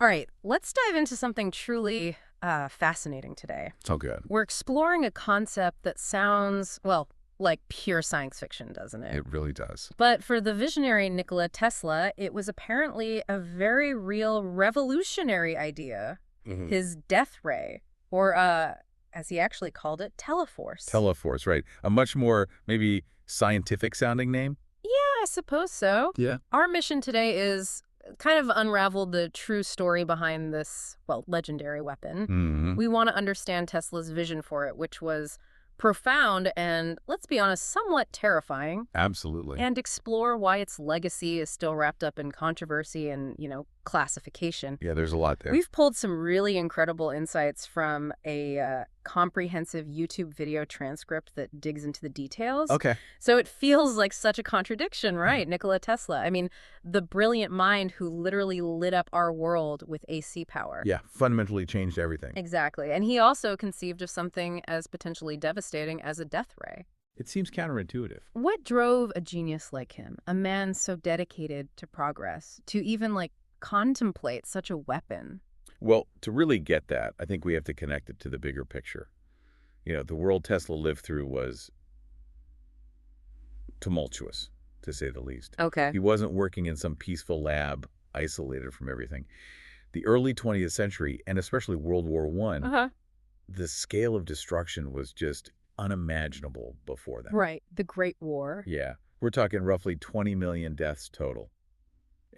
All right, let's dive into something truly fascinating today. So good. We're exploring a concept that sounds, well, like pure science fiction, doesn't it? It really does. But for the visionary Nikola Tesla, it was apparently a very real revolutionary idea. His death ray, or as he actually called it, Teleforce. Teleforce, right. A much more maybe scientific sounding name? Yeah, I suppose so. Yeah. Our mission today is kind of unravel the true story behind this, well, legendary weapon. We want to understand Tesla's vision for it, which was profound and, let's be honest, somewhat terrifying. Absolutely. And explore why its legacy is still wrapped up in controversy and, classification. Yeah, there's a lot there. We've pulled some really incredible insights from a comprehensive YouTube video transcript that digs into the details. Okay. So it feels like such a contradiction, right? Nikola Tesla. I mean, the brilliant mind who literally lit up our world with AC power. Yeah, fundamentally changed everything. Exactly. And he also conceived of something as potentially devastating as a death ray. It seems counterintuitive. What drove a genius like him, a man so dedicated to progress, to even contemplate such a weapon? Well, to really get that, I think we have to connect it to the bigger picture. The world Tesla lived through was tumultuous, to say the least. Okay. He wasn't working in some peaceful lab, isolated from everything. The early 20th century, and especially World War I, the scale of destruction was just unimaginable before that. Right. The Great War. Yeah. We're talking roughly 20 million deaths total.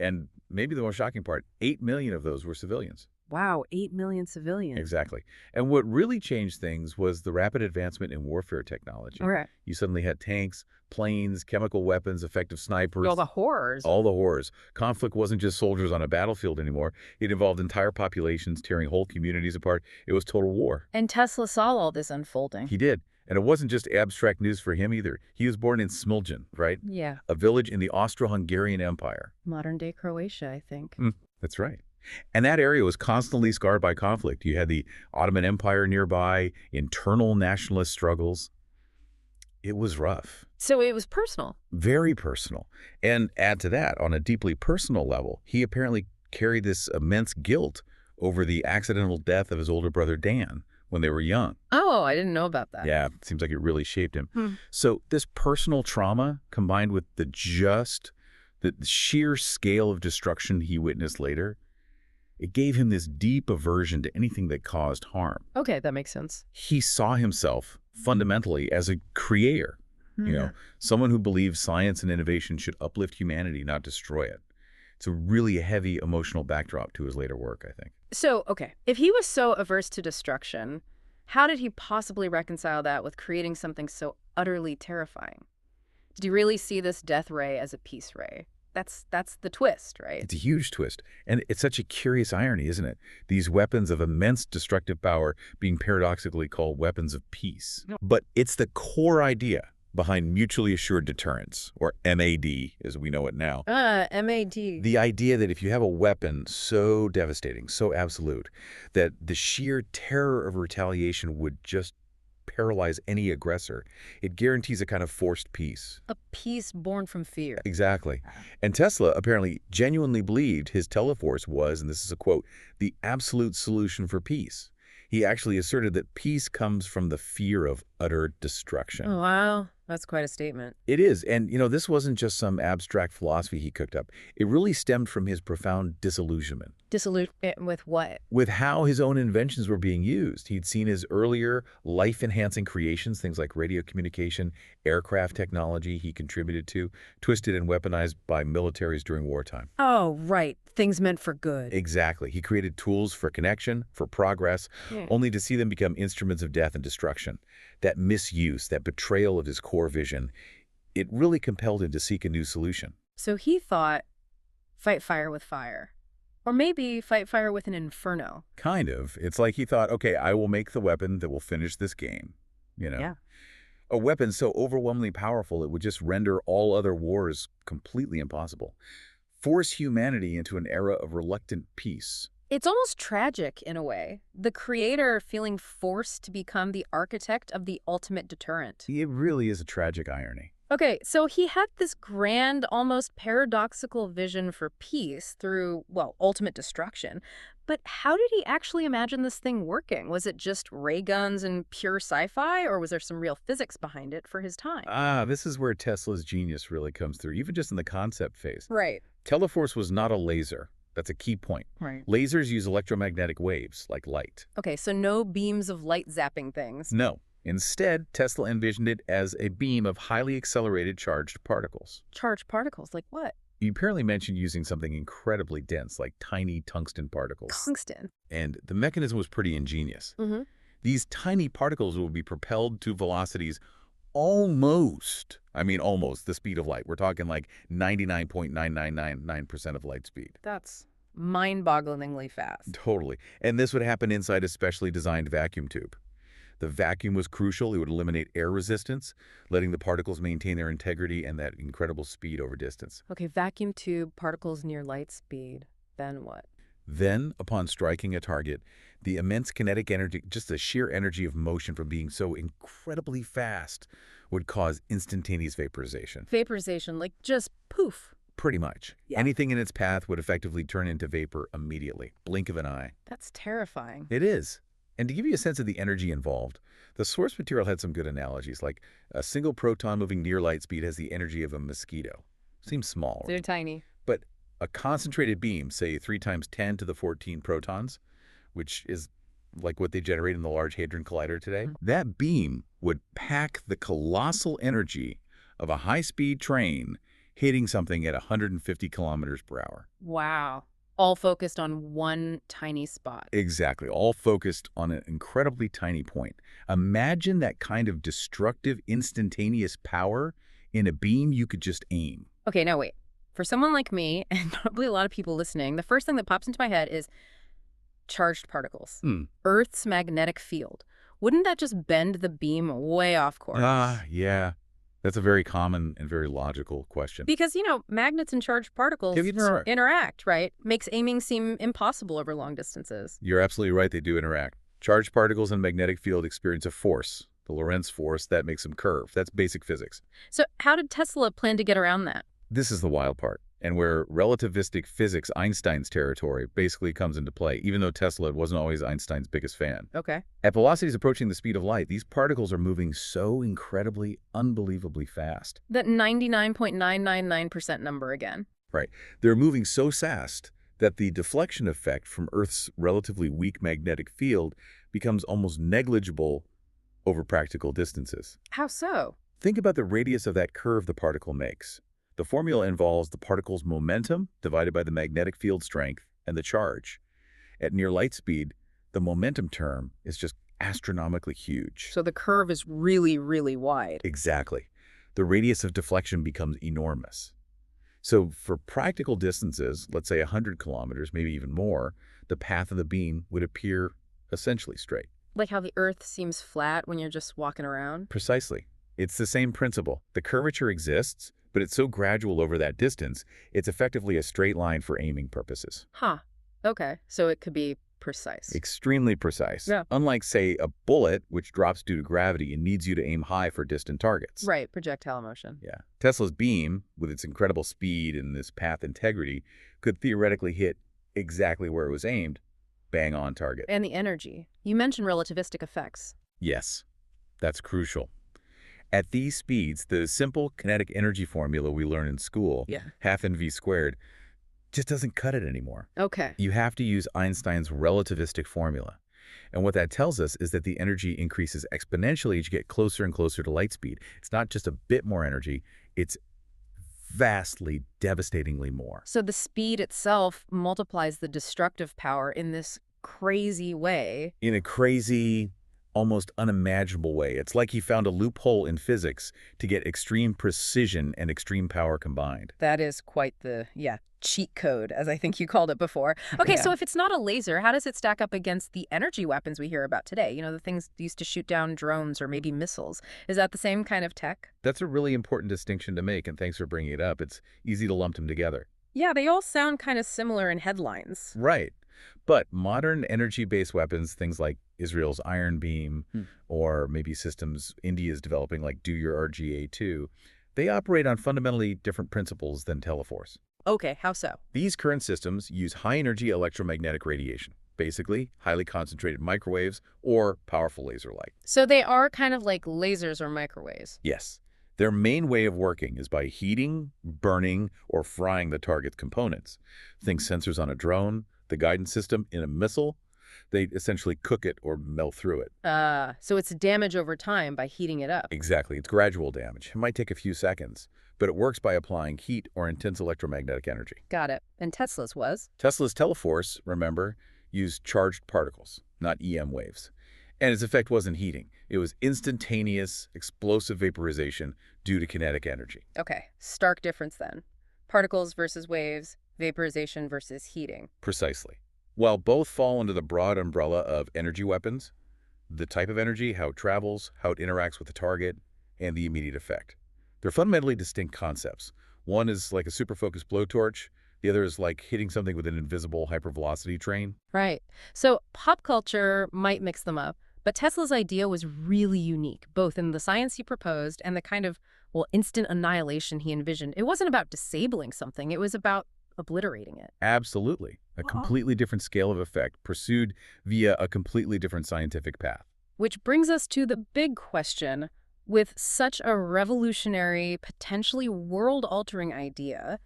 And maybe the most shocking part, 8 million of those were civilians. Wow, 8 million civilians. Exactly. And what really changed things was the rapid advancement in warfare technology. All right. You suddenly had tanks, planes, chemical weapons, effective snipers. All the horrors. All the horrors. Conflict wasn't just soldiers on a battlefield anymore. It involved entire populations, tearing whole communities apart. It was total war. And Tesla saw all this unfolding. He did. And it wasn't just abstract news for him either. He was born in Smiljan, right? Yeah. A village in the Austro-Hungarian Empire. Modern-day Croatia, I think. That's right. And that area was constantly scarred by conflict. You had the Ottoman Empire nearby, internal nationalist struggles. It was rough. So it was personal. Very personal. And add to that, on a deeply personal level, he apparently carried this immense guilt over the accidental death of his older brother Dan when they were young. Oh, I didn't know about that. Yeah, it seems like it really shaped him. So this personal trauma combined with the sheer scale of destruction he witnessed later, it gave him this deep aversion to anything that caused harm. Okay, that makes sense. He saw himself fundamentally as a creator, someone who believes science and innovation should uplift humanity, not destroy it. It's a really heavy emotional backdrop to his later work, I think. So, okay, if he was so averse to destruction, how did he possibly reconcile that with creating something so utterly terrifying? Did he really see this death ray as a peace ray? That's the twist, right? It's a huge twist. And it's such a curious irony, isn't it? These weapons of immense destructive power being paradoxically called weapons of peace. But it's the core idea behind mutually assured deterrence, or MAD as we know it now. MAD. The idea that if you have a weapon so devastating, so absolute, that the sheer terror of retaliation would just paralyze any aggressor, it guarantees a kind of forced peace. A peace born from fear. Exactly. And Tesla apparently genuinely believed his Teleforce was, and this is a quote, the absolute solution for peace. He actually asserted that peace comes from the fear of utter destruction. Oh, wow. That's quite a statement. It is. And, this wasn't just some abstract philosophy he cooked up. It really stemmed from his profound disillusionment. Disillusionment with what? With how his own inventions were being used. He'd seen his earlier life-enhancing creations, things like radio communication, aircraft technology he contributed to, twisted and weaponized by militaries during wartime. Oh, right. Things meant for good. Exactly. He created tools for connection, for progress, only to see them become instruments of death and destruction. That misuse, that betrayal of his core vision, it really compelled him to seek a new solution. So he thought, fight fire with fire. Or maybe fight fire with an inferno. Kind of. It's like he thought, okay, I will make the weapon that will finish this game. Yeah. A weapon so overwhelmingly powerful it would just render all other wars completely impossible. Force humanity into an era of reluctant peace. It's almost tragic in a way. The creator feeling forced to become the architect of the ultimate deterrent. It really is a tragic irony. Okay, so he had this grand, almost paradoxical vision for peace through, well, ultimate destruction. But how did he actually imagine this thing working? Was it just ray guns and pure sci-fi, or was there some real physics behind it for his time? This is where Tesla's genius really comes through, even just in the concept phase. Right. Teleforce was not a laser. That's a key point. Right. Lasers use electromagnetic waves, like light. Okay, so no beams of light zapping things. No. Instead, Tesla envisioned it as a beam of highly accelerated charged particles. Charged particles, like what? You apparently mentioned using something incredibly dense, like tiny tungsten particles. Tungsten. And the mechanism was pretty ingenious. These tiny particles would be propelled to velocities almost the speed of light. We're talking like 99.9999% of light speed. That's mind-bogglingly fast. Totally. And this would happen inside a specially designed vacuum tube. The vacuum was crucial. It would eliminate air resistance, letting the particles maintain their integrity and that incredible speed over distance. Okay, vacuum tube, particles near light speed. Then what? Then, upon striking a target, the immense kinetic energy, just the sheer energy of motion from being so incredibly fast, would cause instantaneous vaporization. Vaporization, like just poof. Pretty much. Yeah. Anything in its path would effectively turn into vapor immediately. Blink of an eye. That's terrifying. It is. And to give you a sense of the energy involved, the source material had some good analogies, like a single proton moving near light speed has the energy of a mosquito. Seems small. They're tiny. But a concentrated beam, say 3 times 10 to the 14 protons, which is like what they generate in the Large Hadron Collider today, that beam would pack the colossal energy of a high-speed train hitting something at 150 kilometers per hour. Wow. All focused on one tiny spot. Exactly, all focused on an incredibly tiny point. Imagine that kind of destructive, instantaneous power in a beam you could just aim. Okay, now wait. For someone like me, and probably a lot of people listening, the first thing that pops into my head is charged particles. Earth's magnetic field. Wouldn't that just bend the beam way off course? Yeah. That's a very common and very logical question. Because, magnets and charged particles interact, right? Makes aiming seem impossible over long distances. You're absolutely right, they do interact. Charged particles and magnetic field experience a force, the Lorentz force, that makes them curve. That's basic physics. So how did Tesla plan to get around that? This is the wild part, and where relativistic physics, Einstein's territory, basically comes into play, even though Tesla wasn't always Einstein's biggest fan. Okay. At velocities approaching the speed of light, these particles are moving so incredibly, unbelievably fast. That 99.999% number again. Right. They're moving so fast that the deflection effect from Earth's relatively weak magnetic field becomes almost negligible over practical distances. How so? Think about the radius of that curve the particle makes. The formula involves the particle's momentum divided by the magnetic field strength and the charge. At near light speed, the momentum term is just astronomically huge. So the curve is really, really wide. Exactly. The radius of deflection becomes enormous. So for practical distances, let's say 100 kilometers, maybe even more, the path of the beam would appear essentially straight. Like how the Earth seems flat when you're just walking around? Precisely. It's the same principle. The curvature exists, but it's so gradual over that distance, it's effectively a straight line for aiming purposes. Huh. Okay. So it could be precise. Extremely precise. Yeah. Unlike, say, a bullet, which drops due to gravity and needs you to aim high for distant targets. Right. Projectile motion. Yeah. Tesla's beam, with its incredible speed and this path integrity, could theoretically hit exactly where it was aimed, bang on target. And the energy. You mentioned relativistic effects. Yes. That's crucial. At these speeds, the simple kinetic energy formula we learn in school, half mv squared, just doesn't cut it anymore. Okay. You have to use Einstein's relativistic formula. And what that tells us is that the energy increases exponentially as you get closer and closer to light speed. It's not just a bit more energy, it's vastly, devastatingly more. So the speed itself multiplies the destructive power in this crazy way. In a crazy, almost unimaginable way. It's like he found a loophole in physics to get extreme precision and extreme power combined. That is quite the, cheat code, as I think you called it before. Okay, so if it's not a laser, how does it stack up against the energy weapons we hear about today? The things used to shoot down drones or maybe missiles. Is that the same kind of tech? That's a really important distinction to make, and thanks for bringing it up. It's easy to lump them together. Yeah, they all sound kind of similar in headlines. Right. But modern energy-based weapons, things like Israel's Iron Beam, or maybe systems India's developing like Do Your RGA-2, They operate on fundamentally different principles than Teleforce. Okay, how so? These current systems use high-energy electromagnetic radiation, basically highly concentrated microwaves or powerful laser light. So they are kind of like lasers or microwaves. Yes. Their main way of working is by heating, burning, or frying the target's components. Think sensors on a drone, the guidance system in a missile. They essentially cook it or melt through it. So it's damage over time by heating it up. Exactly. It's gradual damage. It might take a few seconds, but it works by applying heat or intense electromagnetic energy. Got it. And Tesla's was? Tesla's Teleforce, remember, used charged particles, not EM waves. And its effect wasn't heating. It was instantaneous, explosive vaporization due to kinetic energy. Okay, stark difference then. Particles versus waves, vaporization versus heating. Precisely. While both fall under the broad umbrella of energy weapons, the type of energy, how it travels, how it interacts with the target, and the immediate effect. They're fundamentally distinct concepts. One is like a super-focused blowtorch. The other is like hitting something with an invisible hypervelocity train. Right. So pop culture might mix them up, but Tesla's idea was really unique, both in the science he proposed and the kind of, well, instant annihilation he envisioned. It wasn't about disabling something. It was about obliterating it. Absolutely. A completely different scale of effect pursued via a completely different scientific path. Which brings us to the big question. With such a revolutionary, potentially world-altering idea,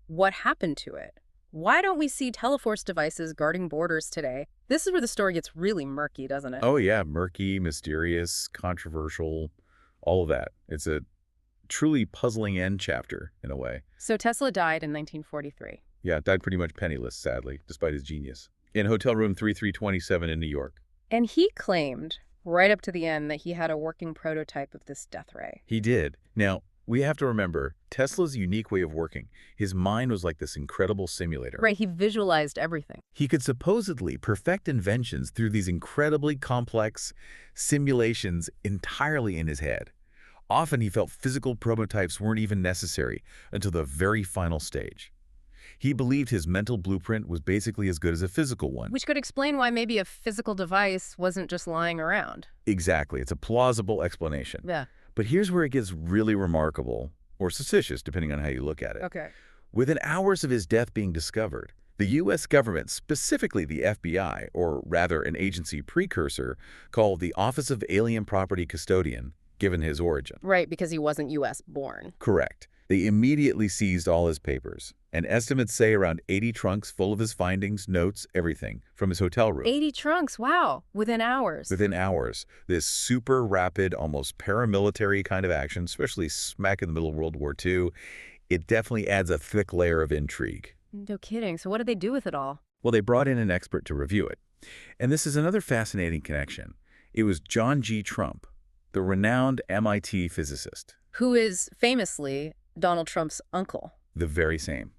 what happened to it? Why don't we see Teleforce devices guarding borders today? This is where the story gets really murky, doesn't it? Oh yeah, murky, mysterious, controversial, all of that. It's a truly puzzling end chapter, in a way. So Tesla died in 1943. Yeah, died pretty much penniless, sadly, despite his genius. In hotel room 3327 in New York. And he claimed, right up to the end, that he had a working prototype of this death ray. He did. Now, we have to remember, Tesla's unique way of working, his mind was like this incredible simulator. Right, he visualized everything. He could supposedly perfect inventions through these incredibly complex simulations entirely in his head. Often he felt physical prototypes weren't even necessary until the very final stage. He believed his mental blueprint was basically as good as a physical one. Which could explain why maybe a physical device wasn't just lying around. Exactly. It's a plausible explanation. Yeah. But here's where it gets really remarkable, or suspicious, depending on how you look at it. Okay. Within hours of his death being discovered, the U.S. government, specifically the FBI, or rather an agency precursor called the Office of Alien Property Custodian, given his origin. Right, because he wasn't U.S. born. Correct. They immediately seized all his papers, and estimates say around 80 trunks full of his findings, notes, everything, from his hotel room. 80 trunks, wow, within hours. Within hours. This super rapid, almost paramilitary kind of action, especially smack in the middle of World War II, it definitely adds a thick layer of intrigue. No kidding. So what did they do with it all? Well, they brought in an expert to review it. And this is another fascinating connection. It was John G. Trump, the renowned MIT physicist. Who is famously Donald Trump's uncle. The very same.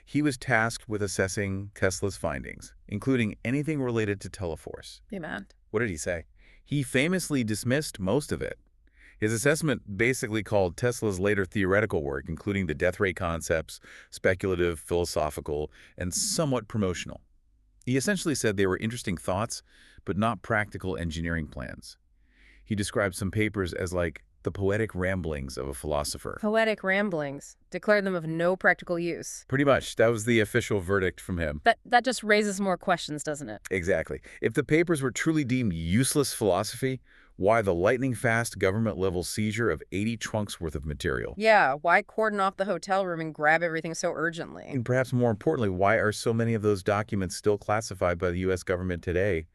He was tasked with assessing Tesla's findings, including anything related to Teleforce. Hey, man. What did he say? He famously dismissed most of it. His assessment basically called Tesla's later theoretical work, including the death ray concepts, speculative, philosophical, and somewhat promotional. He essentially said they were interesting thoughts, but not practical engineering plans. He described some papers as like the poetic ramblings of a philosopher. Poetic ramblings. Declared them of no practical use. Pretty much. That was the official verdict from him. That just raises more questions, doesn't it? Exactly. If the papers were truly deemed useless philosophy, why the lightning-fast government-level seizure of 80 trunks worth of material? Yeah, why cordon off the hotel room and grab everything so urgently? And perhaps more importantly, why are so many of those documents still classified by the U.S. government today,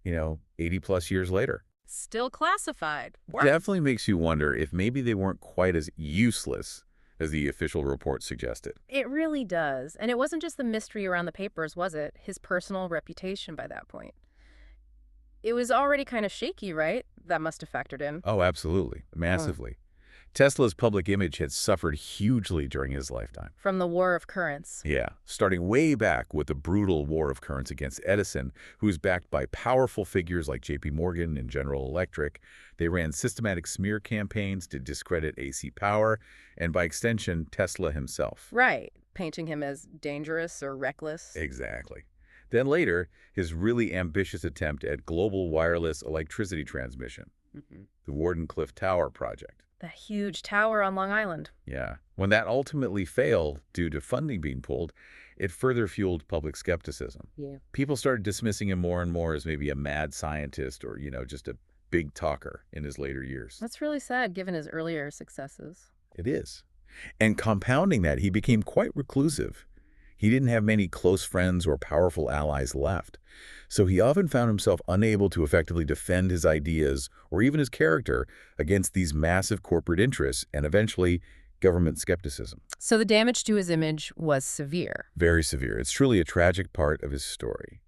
80-plus years later? Still classified. Definitely makes you wonder if maybe they weren't quite as useless as the official report suggested. It really does. And it wasn't just the mystery around the papers, was it? His personal reputation by that point. It was already kind of shaky, right? That must have factored in. Oh, absolutely. Massively. Tesla's public image had suffered hugely during his lifetime. From the War of Currents. Yeah, starting way back with the brutal War of Currents against Edison, who was backed by powerful figures like J.P. Morgan and General Electric. They ran systematic smear campaigns to discredit AC power, and by extension, Tesla himself. Right, painting him as dangerous or reckless. Exactly. Then later, his really ambitious attempt at global wireless electricity transmission, the Wardenclyffe Tower project. The huge tower on Long Island. Yeah. When that ultimately failed due to funding being pulled, it further fueled public skepticism. Yeah. People started dismissing him more and more as maybe a mad scientist or, just a big talker in his later years. That's really sad, given his earlier successes. It is. And compounding that, he became quite reclusive. He didn't have many close friends or powerful allies left. So he often found himself unable to effectively defend his ideas or even his character against these massive corporate interests and eventually government skepticism. So the damage to his image was severe. Very severe. It's truly a tragic part of his story.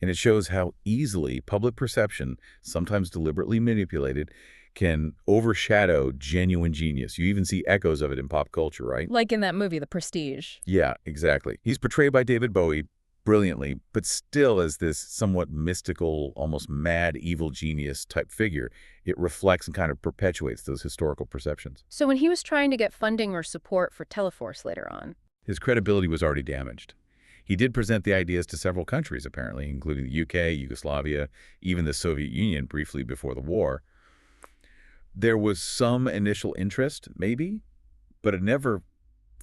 And it shows how easily public perception, sometimes deliberately manipulated, can overshadow genuine genius. You even see echoes of it in pop culture, right? Like in that movie, The Prestige. Yeah, exactly. He's portrayed by David Bowie brilliantly, but still as this somewhat mystical, almost mad, evil genius type figure. It reflects and kind of perpetuates those historical perceptions. So when he was trying to get funding or support for Teleforce later on, his credibility was already damaged. He did present the ideas to several countries, apparently, including the UK, Yugoslavia, even the Soviet Union briefly before the war. There was some initial interest, maybe, but it never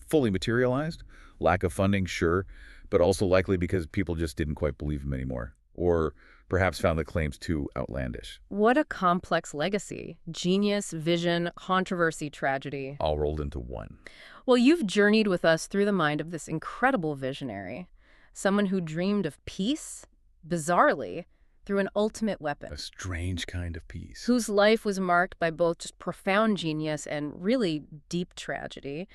fully materialized. Lack of funding, sure, but also likely because people just didn't quite believe him anymore, or perhaps found the claims too outlandish. What a complex legacy. Genius, vision, controversy, tragedy. All rolled into one. Well, you've journeyed with us through the mind of this incredible visionary, someone who dreamed of peace, bizarrely, through an ultimate weapon. A strange kind of peace. Whose life was marked by both just profound genius and really deep tragedy,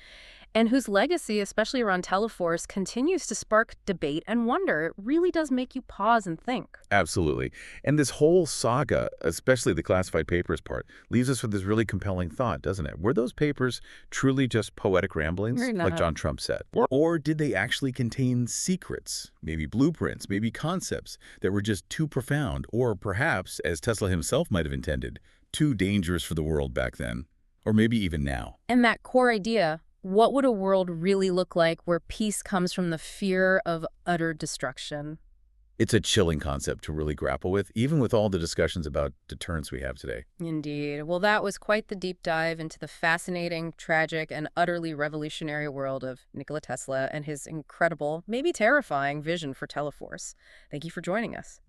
and whose legacy, especially around Teleforce, continues to spark debate and wonder. It really does make you pause and think. Absolutely. And this whole saga, especially the classified papers part, leaves us with this really compelling thought, doesn't it? Were those papers truly just poetic ramblings, like John Trump said? Or did they actually contain secrets, maybe blueprints, maybe concepts that were just too profound, or perhaps, as Tesla himself might have intended, too dangerous for the world back then, or maybe even now? And that core idea, what would a world really look like where peace comes from the fear of utter destruction? It's a chilling concept to really grapple with, even with all the discussions about deterrence we have today. Indeed. Well, that was quite the deep dive into the fascinating, tragic, and utterly revolutionary world of Nikola Tesla and his incredible, maybe terrifying, vision for Teleforce. Thank you for joining us.